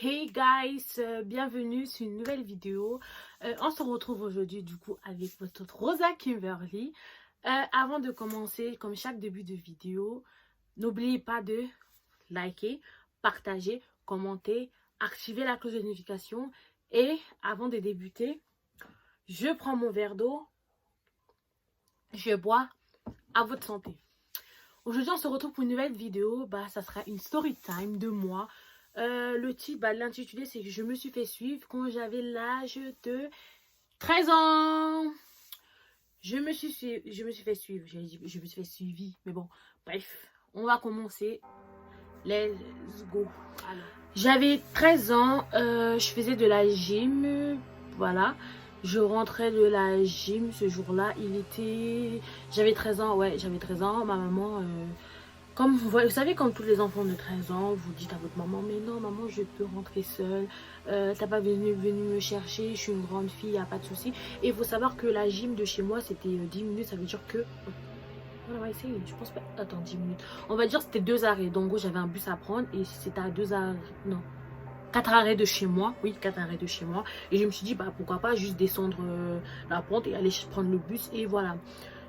Hey guys, bienvenue sur une nouvelle vidéo. On se retrouve aujourd'hui du coup avec votre Rosa Kimberly. Avant de commencer, comme chaque début de vidéo, n'oubliez pas de liker, partager, commenter, activer la cloche de notification. Et avant de débuter, je prends mon verre d'eau, je bois à votre santé. Aujourd'hui, on se retrouve pour une nouvelle vidéo. Ça sera une story time de moi. Le titre, l'intitulé, c'est que je me suis fait suivre quand j'avais l'âge de 13 ans. Je me suis fait suivre. J'allais dire, je me suis fait suivi. Mais bon, bref, on va commencer. Let's go. J'avais 13 ans. Je faisais de la gym. Voilà. Je rentrais de la gym ce jour-là. J'avais 13 ans. Ouais, j'avais 13 ans. Ma maman... Comme vous savez, comme tous les enfants de 13 ans, vous dites à votre maman, mais non, maman, je peux rentrer seule. T'as pas venu me chercher, je suis une grande fille, y a pas de souci. Et il faut savoir que la gym de chez moi, c'était 10 minutes, ça veut dire que... On va essayer, je pense pas... Attends, 10 minutes. On va dire que c'était 2 arrêts. Donc, en gros, j'avais un bus à prendre et c'était à 2 arrêts... Non, 4 arrêts de chez moi. Oui, 4 arrêts de chez moi. Et je me suis dit, pourquoi pas juste descendre la pente et aller prendre le bus. Et voilà.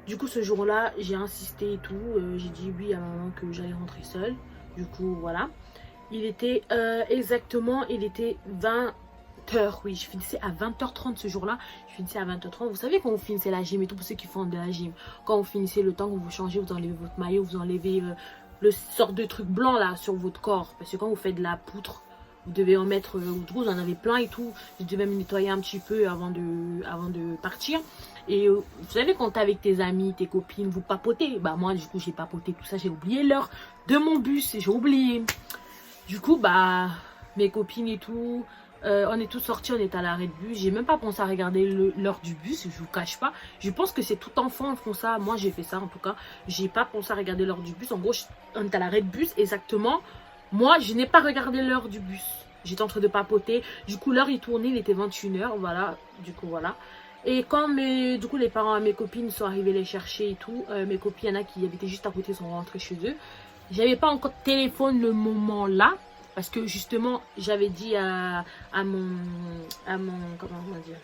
Du coup, ce jour-là, j'ai insisté et tout. J'ai dit oui à ma maman que j'allais rentrer seule. Du coup, voilà. Il était il était 20h. Oui, je finissais à 20h30 ce jour-là. Je finissais à 20h30. Vous savez quand vous finissez la gym et tout, pour ceux qui font de la gym. Quand vous finissez le temps que vous changez, vous enlevez votre maillot, vous enlevez le sort de truc blanc là sur votre corps. Parce que quand vous faites de la poutre, vous devez en mettre, vous en avez plein et tout. Je devais me nettoyer un petit peu avant de partir. Et vous savez, quand t'es avec tes amis, tes copines, vous papotez. Moi, du coup, j'ai papoté tout ça. J'ai oublié l'heure de mon bus. J'ai oublié. Du coup, mes copines et tout, on est tous sortis, on est à l'arrêt de bus. J'ai même pas pensé à regarder l'heure du bus, je vous cache pas. Je pense que c'est tout enfant font ça. Moi, j'ai fait ça en tout cas. J'ai pas pensé à regarder l'heure du bus. En gros, on est à l'arrêt de bus exactement. Moi, je n'ai pas regardé l'heure du bus. J'étais en train de papoter. Du coup, l'heure, il tournait, il était 21h. Voilà. Du coup, voilà. Et quand du coup, les parents à mes copines sont arrivés les chercher et tout, mes copines, il y en a qui habitaient juste à côté, sont rentrés chez eux. J'avais pas encore de téléphone le moment là. Parce que justement, j'avais dit à mon comment on va dire,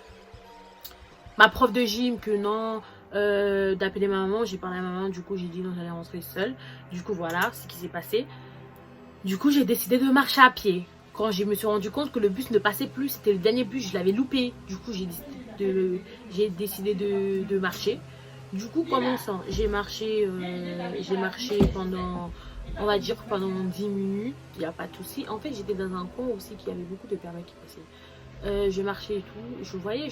ma prof de gym que non, d'appeler ma maman. J'ai parlé à ma maman, du coup j'ai dit non, j'allais rentrer seule. Du coup voilà ce qui s'est passé. Du coup j'ai décidé de marcher à pied. Quand je me suis rendu compte que le bus ne passait plus, c'était le dernier bus, je l'avais loupé. Du coup j'ai décidé de marcher. Du coup commençant, j'ai marché pendant, on va dire pendant 10 minutes, il n'y a pas de souci. En fait, j'étais dans un coin aussi qui avait beaucoup de permis qui passaient. Je marchais et tout, je voyais,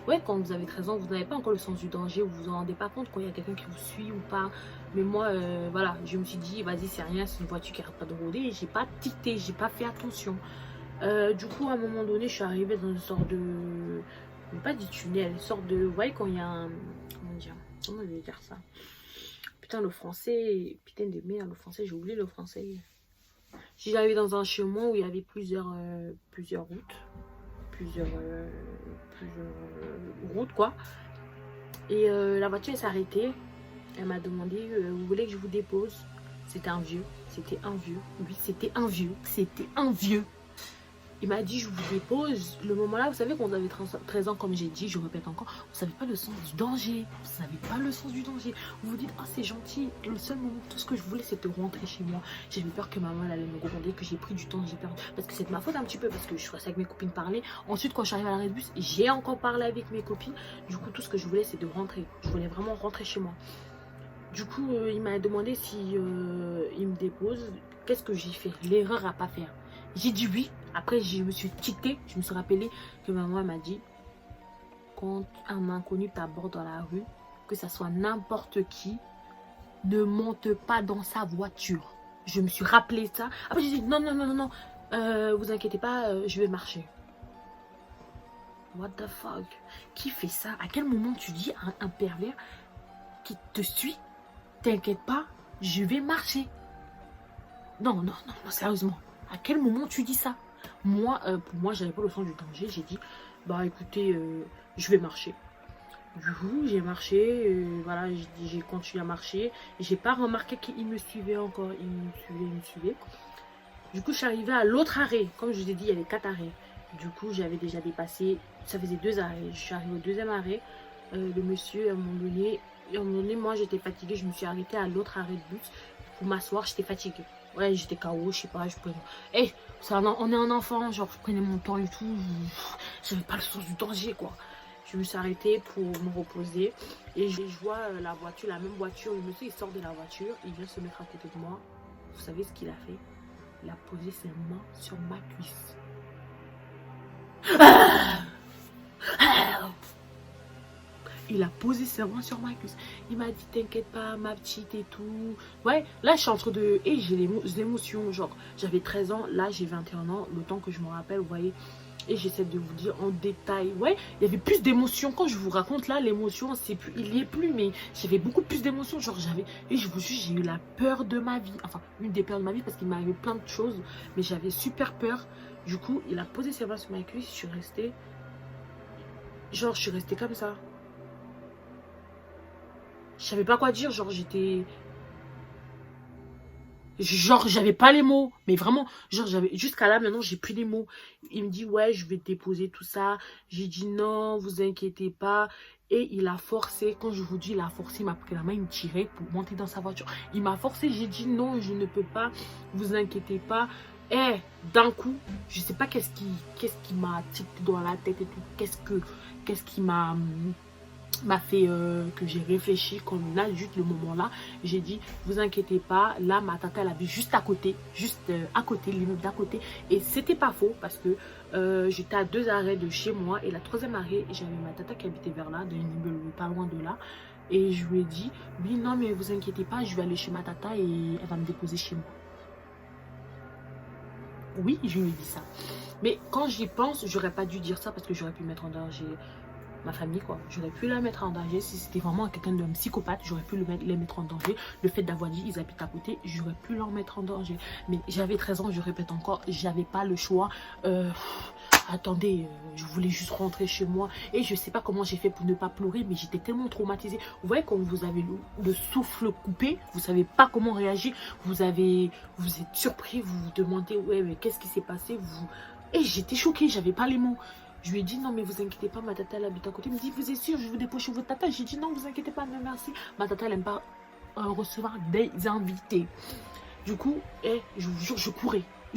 ouais, quand vous avez 13 ans, vous n'avez pas encore le sens du danger, vous vous en rendez pas compte quand il y a quelqu'un qui vous suit ou pas. Mais moi, voilà, je me suis dit, vas-y, c'est rien, c'est une voiture qui n'arrête pas de rouler. Et j'ai pas tité, j'ai pas fait attention. Du coup, à un moment donné, je suis arrivée dans une sorte de... Pas du tunnel, une sorte de... Vous voyez quand il y a un... Comment je vais dire ça? Putain, le français... Putain de merde, le français, j'ai oublié le français. J'étais arrivée dans un chemin où il y avait plusieurs routes. Plusieurs routes, quoi. Et la voiture, elle s'est arrêtée. Elle m'a demandé, vous voulez que je vous dépose? C'était un vieux. C'était un vieux. Oui, c'était un vieux. C'était un vieux. Il m'a dit, je vous dépose. Le moment là, vous savez, quand vous avez 13 ans, comme j'ai dit, je répète encore, vous savez pas le sens du danger. Vous savez pas le sens du danger. Vous vous dites, ah, c'est gentil. Le seul moment, tout ce que je voulais, c'était rentrer chez moi. J'avais peur que maman elle allait me gronder, que j'ai pris du temps, j'ai perdu. Parce que c'est de ma faute un petit peu, parce que je suis restée avec mes copines parler. Ensuite, quand je suis arrivée à l'arrêt de bus, j'ai encore parlé avec mes copines. Du coup, tout ce que je voulais, c'est de rentrer. Je voulais vraiment rentrer chez moi. Du coup, il m'a demandé si il me dépose. Qu'est-ce que j'ai fait? L'erreur à pas faire. J'ai dit oui. Après, je me suis quittée. Je me suis rappelé que maman m'a dit, quand un inconnu t'aborde dans la rue, que ça soit n'importe qui, ne monte pas dans sa voiture. Je me suis rappelé ça. Après, j'ai dit non, non, non, non, non. Vous inquiétez pas, je vais marcher. What the fuck? Qui fait ça? À quel moment tu dis à un pervers qui te suit, t'inquiète pas, je vais marcher? Non, non, non, non, sérieusement. À quel moment tu dis ça? Moi, pour moi, j'avais pas le sens du danger. J'ai dit, écoutez, je vais marcher. Du coup, j'ai marché, voilà, j'ai continué à marcher. J'ai pas remarqué qu'il me suivait encore. Il me suivait. Du coup, je suis arrivée à l'autre arrêt. Comme je vous ai dit, il y avait 4 arrêts. Du coup, j'avais déjà dépassé. Ça faisait 2 arrêts. Je suis arrivée au deuxième arrêt. Le monsieur, à un moment donné, moi, j'étais fatiguée. Je me suis arrêtée à l'autre arrêt de bus pour m'asseoir. J'étais fatiguée. Ouais, j'étais KO, je sais pas. Je prenais... Hey, on est un enfant. Genre, je prenais mon temps et tout. J'avais pas le sens du danger, quoi. Je me suis arrêtée pour me reposer. Et je vois la voiture, la même voiture. Le monsieur, il sort de la voiture. Il vient se mettre à côté de moi. Vous savez ce qu'il a fait? Il a posé ses mains sur ma cuisse. Il a posé ses mains sur ma cuisse. Il m'a dit, t'inquiète pas, ma petite et tout. Ouais, là, je suis en train de... Et j'ai les émotions. Genre, j'avais 13 ans. Là, j'ai 21 ans. Le temps que je me rappelle, vous voyez. Et j'essaie de vous dire en détail. Ouais, il y avait plus d'émotions. Quand je vous raconte là, l'émotion, c'est plus, il y est plus. Mais j'avais beaucoup plus d'émotions. Genre, j'avais... Et je vous jure, j'ai eu la peur de ma vie. Enfin, une des peurs de ma vie parce qu'il m'est arrivé plein de choses. Mais j'avais super peur. Du coup, il a posé ses mains sur ma cuisse. Je suis restée... Genre, je suis restée comme ça. Je savais pas quoi dire. Genre, j'étais... Genre, j'avais pas les mots. Mais vraiment, genre, j'avais... Jusqu'à là, maintenant, j'ai plus les mots. Il me dit, ouais, je vais te déposer tout ça. J'ai dit, non, vous inquiétez pas. Et il a forcé. Quand je vous dis, il a forcé, il m'a pris la main, il me tirait pour monter dans sa voiture. Il m'a forcé. J'ai dit, non, je ne peux pas. Vous inquiétez pas. Et d'un coup, je sais pas qu'est-ce qui m'a tiré dans la tête et tout. Qu'est-ce qui m'a fait que j'ai réfléchi comme là, juste le moment là, j'ai dit, vous inquiétez pas, là ma tata elle habite juste à côté, l'immeuble d'à côté, et c'était pas faux parce que j'étais à 2 arrêts de chez moi, et la 3e arrêt, j'avais ma tata qui habitait vers là, d'un immeuble pas loin de là, et je lui ai dit, oui non mais vous inquiétez pas, je vais aller chez ma tata et elle va me déposer chez moi. Oui, je lui ai dit ça. Mais quand j'y pense, j'aurais pas dû dire ça parce que j'aurais pu mettre en danger ma famille, quoi. J'aurais pu la mettre en danger. Si c'était vraiment quelqu'un d'un psychopathe, j'aurais pu les mettre en danger. Le fait d'avoir dit ils habitent à côté, j'aurais pu leur mettre en danger. Mais j'avais 13 ans, je répète encore, j'avais pas le choix. Attendez, je voulais juste rentrer chez moi. Et je sais pas comment j'ai fait pour ne pas pleurer, mais j'étais tellement traumatisée. Vous voyez, quand vous avez le souffle coupé, vous savez pas comment réagir. Vous êtes surpris, vous vous demandez, ouais, mais qu'est-ce qui s'est passé? Et j'étais choquée, j'avais pas les mots. Je lui ai dit, non, mais vous inquiétez pas, ma tata, elle habite à côté. Il me dit, vous êtes sûr, je vous dépose chez votre tata. J'ai dit, non, vous inquiétez pas, mais merci. Ma tata, elle aime pas recevoir des invités. Du coup, je vous jure, je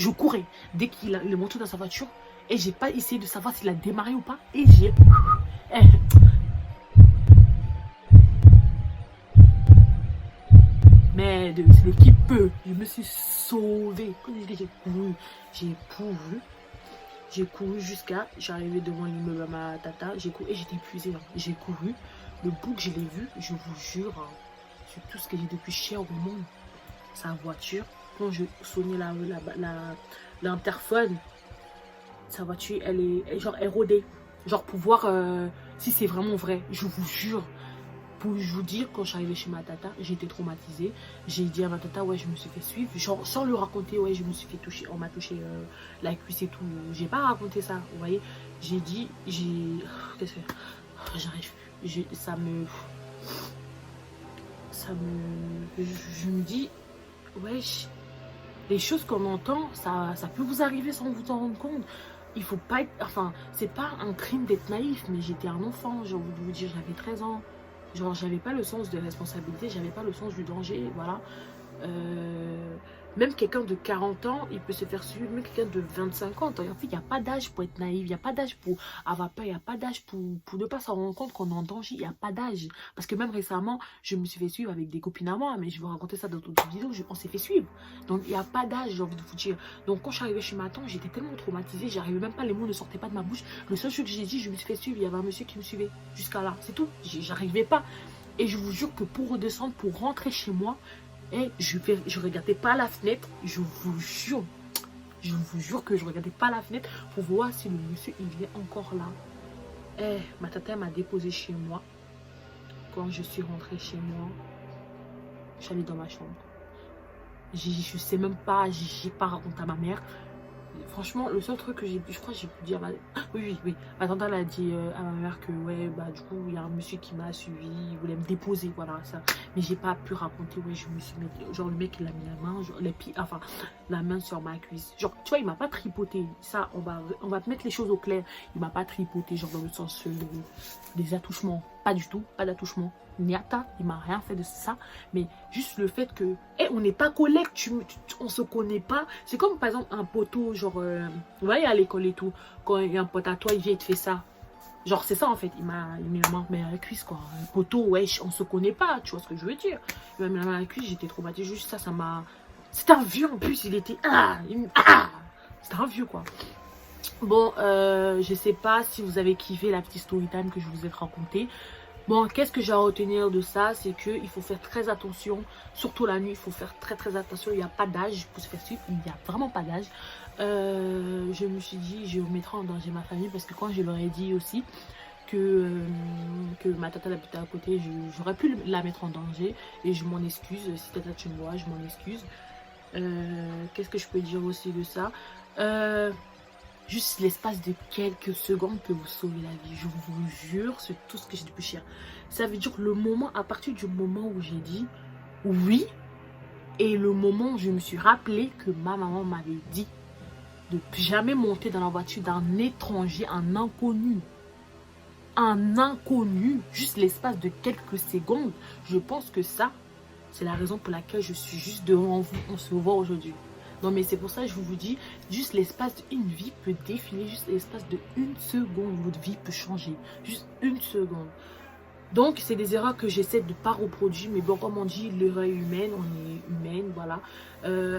courais. Dès qu'il est monté dans sa voiture, et j'ai pas essayé de savoir s'il a démarré ou pas. Et j'ai... Mais c'est l'équipe, je me suis sauvée. Quand j'ai couru jusqu'à... J'arrivais devant l'immeuble à ma tata. J'ai couru et j'étais épuisée. Hein. J'ai couru. Le bout que je l'ai vu, je vous jure, hein, c'est tout ce que j'ai de plus cher au monde. Sa voiture. Quand je sonnais l'interphone, sa voiture, elle est genre érodée. Genre pour voir si c'est vraiment vrai. Je vous jure. Pour vous dire, quand je suis arrivée chez ma tata, j'ai été traumatisée. J'ai dit à ma tata, ouais, je me suis fait suivre. Genre, sans le raconter, ouais, je me suis fait toucher. On m'a touché la cuisse et tout. J'ai pas raconté ça, vous voyez. J'ai dit, qu'est-ce que... J'arrive plus. Je me dis, ouais, les choses qu'on entend, ça peut vous arriver sans vous en rendre compte. Il faut pas être... Enfin, c'est pas un crime d'être naïf, mais j'étais un enfant. J'ai envie de vous dire, j'avais 13 ans. Genre, j'avais pas le sens de responsabilité, j'avais pas le sens du danger, voilà. Même quelqu'un de 40 ans, il peut se faire suivre, même quelqu'un de 25 ans. En fait, il n'y a pas d'âge pour être naïf, il n'y a pas d'âge pour avoir peur, il n'y a pas d'âge pour ne pas s'en rendre compte qu'on est en danger, il n'y a pas d'âge. Parce que même récemment, je me suis fait suivre avec des copines à moi, mais je vais raconter ça dans d'autres vidéos, on s'est fait suivre. Donc, il n'y a pas d'âge, j'ai envie de vous dire. Donc, quand je suis arrivée chez ma tante, j'étais tellement traumatisée, j'arrivais même pas, les mots ne sortaient pas de ma bouche. Le seul chose que j'ai dit, je me suis fait suivre, il y avait un monsieur qui me suivait. Jusqu'à là, c'est tout. J'arrivais pas. Et je vous jure que pour redescendre, pour rentrer chez moi, je regardais pas la fenêtre. Je vous jure que je regardais pas la fenêtre pour voir si le monsieur il est encore là. Ma tata m'a déposé chez moi. Quand je suis rentrée chez moi, je suis allée dans ma chambre. Je sais même pas, j'ai pas raconté à ma mère. franchement, le seul truc que j'ai pu, je crois que j'ai pu dire, oui, ma tante elle a dit à ma mère que ouais, bah du coup, il y a un monsieur qui m'a suivi, il voulait me déposer, voilà, ça. Mais j'ai pas pu raconter, ouais, je me suis mis, genre le mec il a mis la main, genre, les pieds, enfin, la main sur ma cuisse. Genre, tu vois, il m'a pas tripoté, ça, on va mettre les choses au clair. Il m'a pas tripoté, genre dans le sens des attouchements, pas du tout, pas d'attouchement. Niata, il m'a rien fait de ça, mais juste le fait que on n'est pas collègues, on se connaît pas. C'est comme par exemple un poteau, genre vous voyez à l'école et tout, quand il y a un pote à toi, il vient et te fait ça, genre c'est ça en fait, il m'a mis la main à la cuisse quoi. Un poteau, ouais, on se connaît pas, tu vois ce que je veux dire. Il m'a mis la main à la cuisse, j'étais traumatisée, juste ça m'a, c'était un vieux en plus, il était c'était un vieux quoi. Bon, je sais pas si vous avez kiffé la petite story time que je vous ai racontée. Bon, qu'est-ce que j'ai à retenir de ça? C'est qu'il faut faire très attention, surtout la nuit, il faut faire très attention. Il n'y a pas d'âge pour se faire suivre, il n'y a vraiment pas d'âge. Je me suis dit, je mettrai en danger ma famille parce que quand je leur ai dit aussi que ma tata habitait à côté, j'aurais pu la mettre en danger et je m'en excuse. Si tata tu me vois, je m'en excuse. Qu'est-ce que je peux dire aussi de ça? Juste l'espace de quelques secondes que vous sauvez la vie. Je vous jure, c'est tout ce que j'ai de plus cher. Ça veut dire que le moment, à partir du moment où j'ai dit oui, et le moment où je me suis rappelé que ma maman m'avait dit de jamais monter dans la voiture d'un étranger, un inconnu. Un inconnu, juste l'espace de quelques secondes. Je pense que ça, c'est la raison pour laquelle je suis juste devant vous. On se voit aujourd'hui. Non mais c'est pour ça que je vous dis, juste l'espace d'une vie peut défiler, juste l'espace d'une seconde, votre vie peut changer, juste une seconde. Donc c'est des erreurs que j'essaie de ne pas reproduire, mais bon comme on dit, l'erreur est humaine, on est humaine, voilà.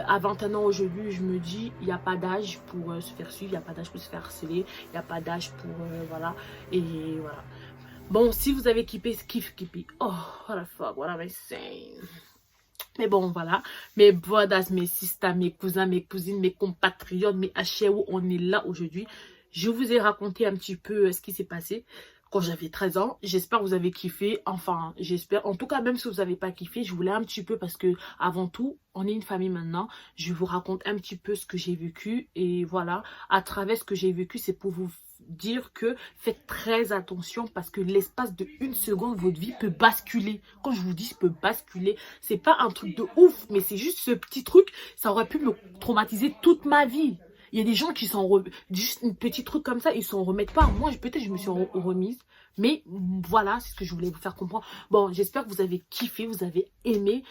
À 21 ans aujourd'hui, je me dis, il n'y a pas d'âge pour se faire suivre, il n'y a pas d'âge pour se faire harceler, il n'y a pas d'âge pour, voilà, et voilà. Bon, si vous avez kiffé, oh, what the fuck, what am I saying? Mais bon, voilà. Mes brothers, mes sisters, mes cousins, mes cousines, mes compatriotes, mes HEO, on est là aujourd'hui. Je vous ai raconté un petit peu ce qui s'est passé quand j'avais 13 ans. J'espère que vous avez kiffé. Enfin, j'espère. En tout cas, même si vous n'avez pas kiffé, je voulais un petit peu parce que, avant tout, on est une famille maintenant. Je vous raconte un petit peu ce que j'ai vécu. Et voilà, à travers ce que j'ai vécu, c'est pour vous dire que faites très attention parce que l'espace de une seconde, votre vie peut basculer. Quand je vous dis peut basculer, c'est pas un truc de ouf, mais c'est juste ce petit truc, ça aurait pu me traumatiser toute ma vie. Il y a des gens qui sont juste un petit truc comme ça, ils s'en remettent pas. Moi, peut-être je me suis remise. Mais voilà, c'est ce que je voulais vous faire comprendre. Bon, j'espère que vous avez kiffé, vous avez aimé.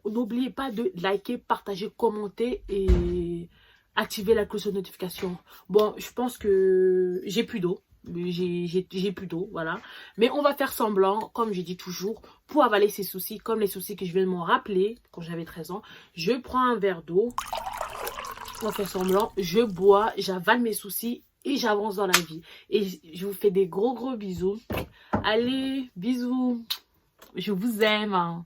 N'oubliez pas de liker, partager, commenter et activer la cloche de notification. Bon, je pense que j'ai plus d'eau. J'ai plus d'eau, voilà. Mais on va faire semblant, comme je dis toujours, pour avaler ces soucis, comme les soucis que je viens de m'en rappeler quand j'avais 13 ans. Je prends un verre d'eau. On va faire semblant, je bois, j'avale mes soucis et j'avance dans la vie. Et je vous fais des gros bisous. Allez, bisous. Je vous aime.